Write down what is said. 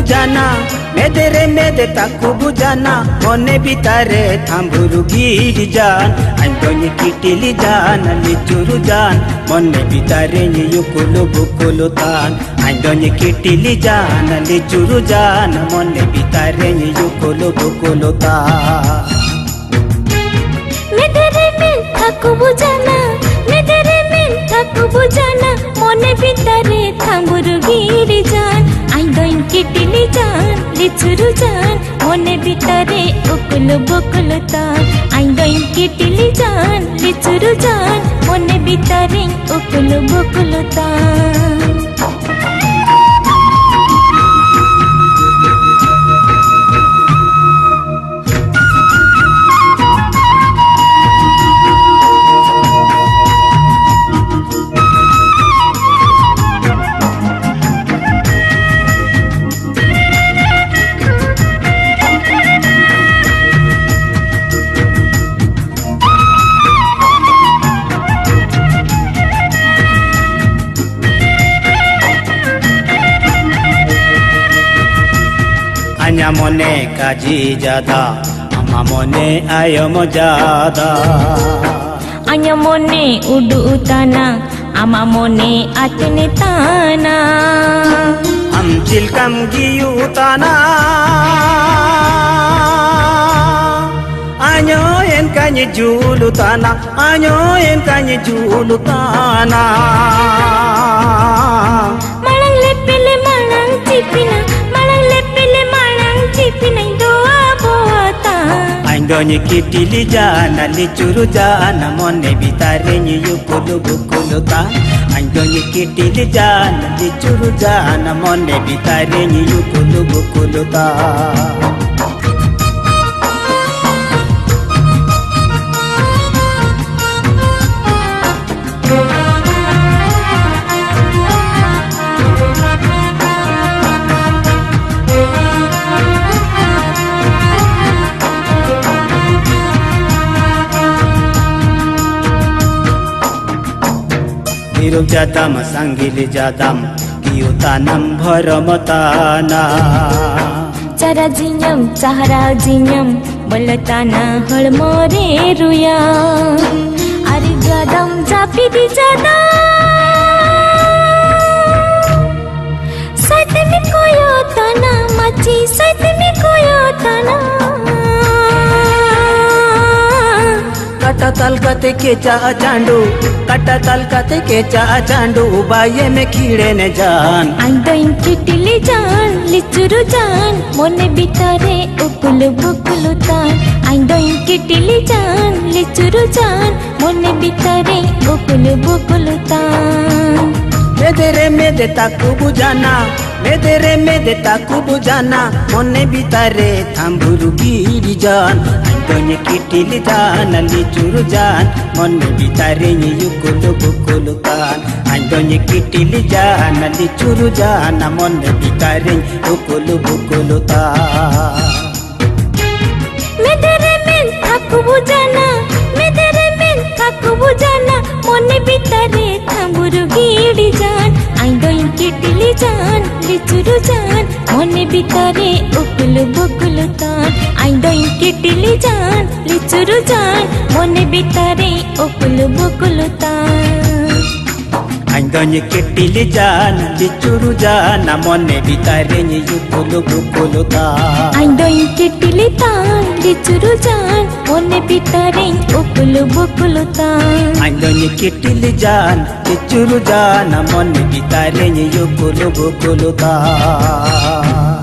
बुझाना मेदे ताकू बुझाना मने बितारे थांबुरु गिरी जान अंदोनी किटिली जान लिचुरु जान मने बितारे युकुलु बुकुलु तान अंदोनी किटिली जान लिचुरु जान मने बितारे युकुलु बुकुलु तान मेदरे में थाकू बुझाना मेदरे में थाकू बुझाना मने बितारे थांबुरु गिरी जान आइंदोइन किटिली जान लिचुरु जान मने बितारे उकुलु बुकुलु तान आइंदोइन किटिली जान लिचुरु जान मने बितारे उकुलु बुकुलु तान अन्या मने काजी जादा अम्मा मने आयो मजादा अन्या मने उडु ताना अम्मा मने आतने ताना हम चिलकम गियु ताना अन्यो एन कान्ये जुलु ताना अन्यो एन कान्ये जुलु ताना माlang lepele malang cipina malang lepele malang cipina doa boata आइंदोनी किटिली जाना लिचुरु जाना मने बितारे युकुलु बुकुलु तान आइंदोनी किटिली जाना लिचुरु जाना मने बितारे युकुलु बुकुलु तान Irung jadam sanggili jadam kiu tanam bharamtana cara jinyam cahara jinyam balatana halmore ruya ari jadam japi di jadam saite mi koyo tana machi saite mi koyo tana कटा तल कते केचा चांडू कटा तल कते केचा चांडू बाये में कीड़े ने जान आइंदोइन किटिली जान लिचुरु जान मने बितारे उकुलु बुकुलु तान आइंदोइन किटिली जान लिचुरु जान मने बितारे उकुलु बुकुलु तान मेदे ताकू बुझाना मेदे ताकू बुझाना मने बितारे थांबुरु गिरी जान आइंदोनी किटिली जान लिचुरु जान मने बितारे युकुलु बुकुलु तान आइंदोनी किटिली जान लिचुरु जान मने बितारे उकुलु बुकुलु तान मेदरे में थाकू बुझाना मेदरे में थाकू बुझाना मने बितारे थांबुरु गिरी जान आइंदोइन किटिली जान लिचुरु जान मने बितारे उकुलु बुकुलु तान आइंदोइन किटिली जान लिचुरु जान मने बितारे उकुलु बुकुलु तान आइंदोनी किटिली जान लिचुरु जान मने बितारे युकुलु बुकुलु तान आइंदोइन किटिली तान लिचुरु जान मने बितारे उकुलु बुकुलु तान आइंदोनी किटिली जान लिचुरु जान मने बितारे युकुलु बुकुलु तान